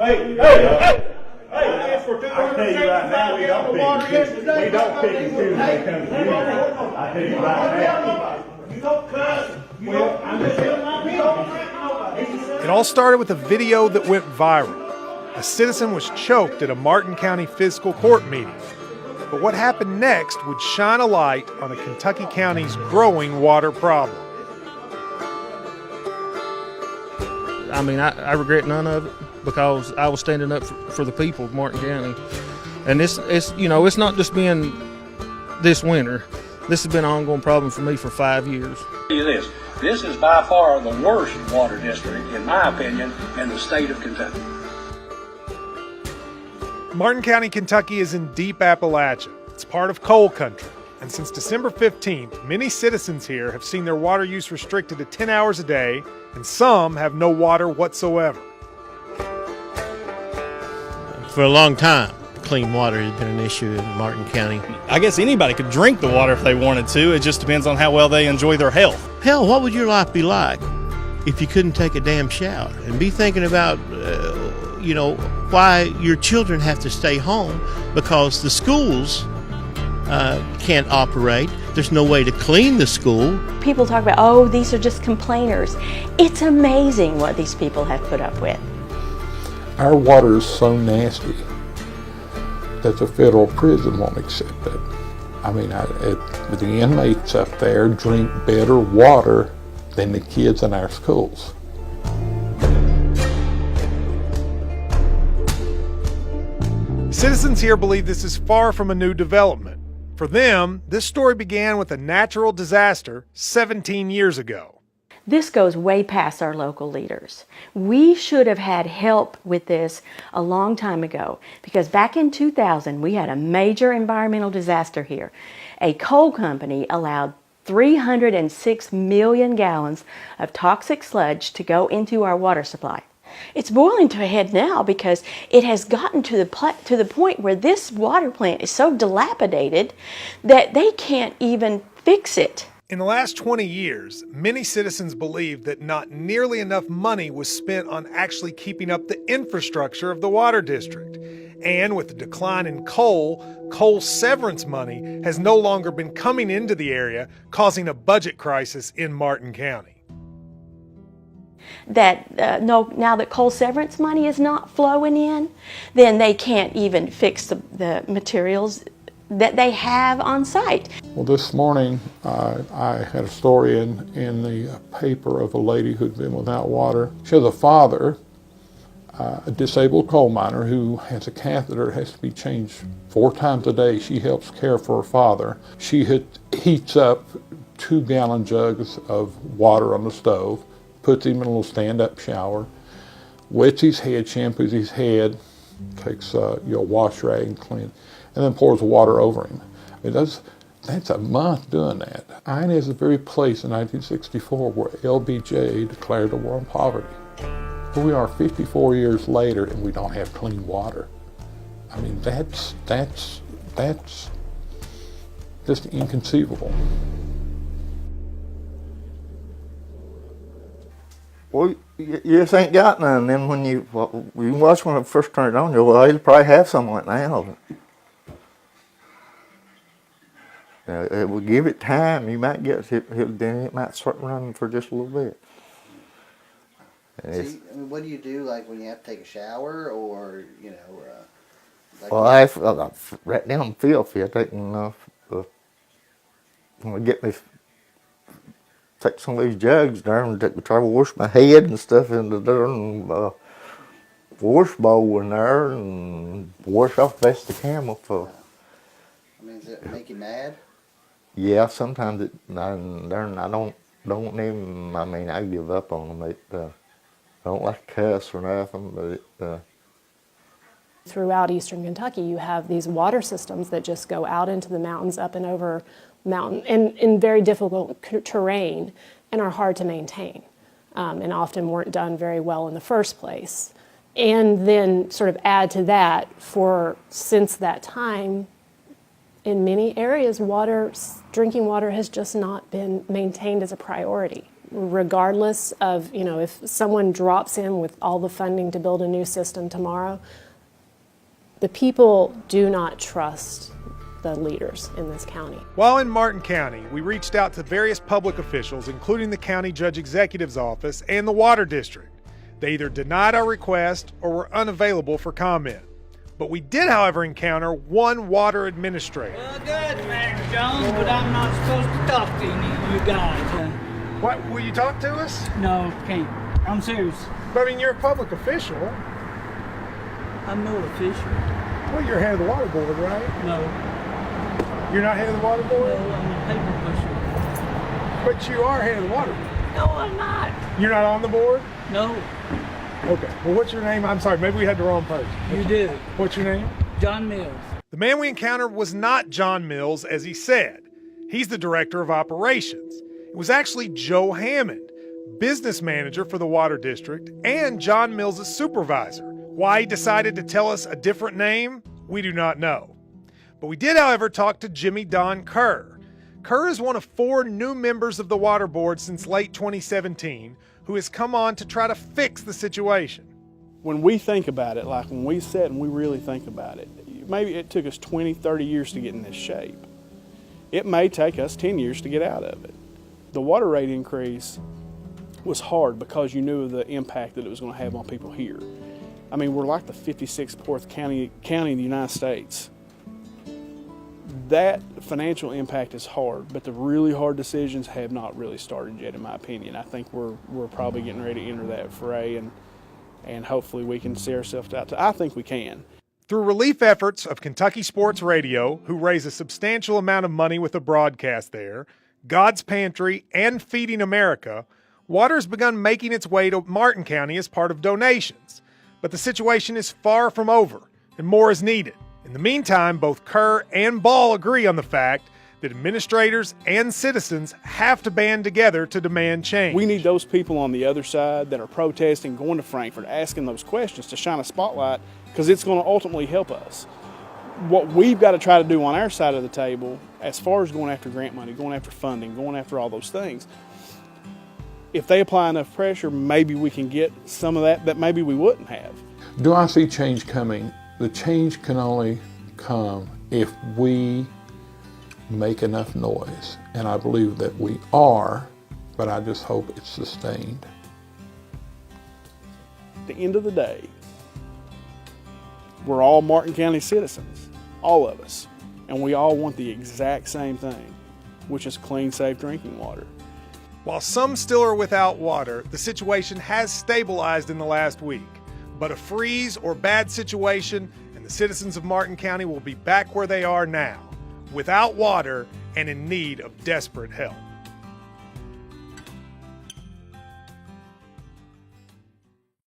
I asked for 275 gallons of water yesterday. We don't pick and choose when it comes to you. I tell you right now. You don't cuss. I'm just telling my people. You don't threaten nobody. It all started with a video that went viral. A citizen was choked at a Martin County fiscal court meeting. But what happened next would shine a light on a Kentucky county's growing water problem. I mean, I regret none of it because I was standing up for the people of Martin County. And it's not just been this winter. This has been an ongoing problem for me for 5 years. Tell you this is by far the worst water district, in my opinion, in the state of Kentucky. Martin County, Kentucky is in deep Appalachia. It's part of coal country. And since December 15th, many citizens here have seen their water use restricted to 10 hours a day, and some have no water whatsoever. For a long time, clean water has been an issue in Martin County. I guess anybody could drink the water if they wanted to. It just depends on how well they enjoy their health. Hell, what would your life be like if you couldn't take a damn shower? And be thinking about, why your children have to stay home because the schools can't operate. There's no way to clean the school. People talk about, oh, these are just complainers. It's amazing what these people have put up with. Our water is so nasty that the federal prison won't accept it. I mean, the inmates up there drink better water than the kids in our schools. Citizens here believe this is far from a new development. For them, this story began with a natural disaster 17 years ago. This goes way past our local leaders. We should have had help with this a long time ago because back in 2000, we had a major environmental disaster here. A coal company allowed 306 million gallons of toxic sludge to go into our water supply. It's boiling to a head now because it has gotten to the point where this water plant is so dilapidated that they can't even fix it. In the last 20 years, many citizens believe that not nearly enough money was spent on actually keeping up the infrastructure of the water district. And with the decline in coal severance money has no longer been coming into the area, causing a budget crisis in Martin County. Now that coal severance money is not flowing in, then they can't even fix the materials that they have on site. Well, this morning I had a story in the paper of a lady who'd been without water. She has a father, a disabled coal miner who has a catheter, has to be changed 4 times a day. She helps care for her father. She heats up 2-gallon jugs of water on the stove, puts him in a little stand-up shower, wets his head, shampoos his head, takes a wash rag and clean, and then pours water over him. I mean, that's a month doing that. Iron is the very place in 1964 where LBJ declared the war on poverty. Here we are 54 years later and we don't have clean water. I mean, that's just inconceivable. Well, you just ain't got none. Then when you watch when it first turned on, they'll probably have some like now. It will give it time. You might get then it might start running for just a little bit. See, I mean, what do you do like when you have to take a shower or Well, right down filthy. I take when I get me. Take some of these jugs there and try to wash my head and stuff into there and wash bowl in there and wash off the best I can with. I mean, does it make you mad? Yeah, sometimes I don't even. I mean, I give up on them. I don't like to cuss or nothing, but Throughout eastern Kentucky, you have these water systems that just go out into the mountains, up and over mountain, in very difficult terrain, and are hard to maintain, and often weren't done very well in the first place. And then sort of add to that, since that time, in many areas, drinking water has just not been maintained as a priority. regardless of, if someone drops in with all the funding to build a new system tomorrow, the people do not trust the leaders in this county. While in Martin County, we reached out to various public officials, including the County Judge Executive's office and the Water District. They either denied our request or were unavailable for comment. But we did, however, encounter one water administrator. Well, good, Mayor Jones, but I'm not supposed to talk to you guys. What, will you talk to us? No, can't. I'm serious. But I mean, you're a public official. I'm no official. Well, you're head of the water board, right? No. You're not head of the water board? No, I'm a paper pusher. But you are head of the water board. No, I'm not. You're not on the board? No. Okay. Well, what's your name? I'm sorry, maybe we had the wrong person. You did. What's your name? John Mills. The man we encountered was not John Mills, as he said. He's the director of operations. It was actually Joe Hammond, business manager for the Water District and John Mills' supervisor. Why he decided to tell us a different name, we do not know. But we did, however, talk to Jimmy Don Kerr. Kerr is one of 4 new members of the Water Board since late 2017 who has come on to try to fix the situation. When we think about it, like when we sit and we really think about it, maybe it took us 20, 30 years to get in this shape. It may take us 10 years to get out of it. The water rate increase was hard because you knew the impact that it was going to have on people here. I mean, we're like the 56th fourth county in the United States. That financial impact is hard, but the really hard decisions have not really started yet, in my opinion. I think we're probably getting ready to enter that fray, and hopefully we can see ourselves out. I think we can. Through relief efforts of Kentucky Sports Radio, who raise a substantial amount of money with a broadcast there, God's Pantry, and Feeding America, water has begun making its way to Martin County as part of donations. But the situation is far from over, and more is needed. In the meantime, both Kerr and Ball agree on the fact that administrators and citizens have to band together to demand change. We need those people on the other side that are protesting, going to Frankfort, asking those questions to shine a spotlight, because it's going to ultimately help us. What we've got to try to do on our side of the table, as far as going after grant money, going after funding, going after all those things, if they apply enough pressure, maybe we can get some of that maybe we wouldn't have. Do I see change coming? The change can only come if we make enough noise. And I believe that we are, but I just hope it's sustained. At the end of the day, we're all Martin County citizens, all of us, and we all want the exact same thing, which is clean, safe drinking water. While some still are without water, the situation has stabilized in the last week. But a freeze or bad situation, and the citizens of Martin County will be back where they are now, without water and in need of desperate help.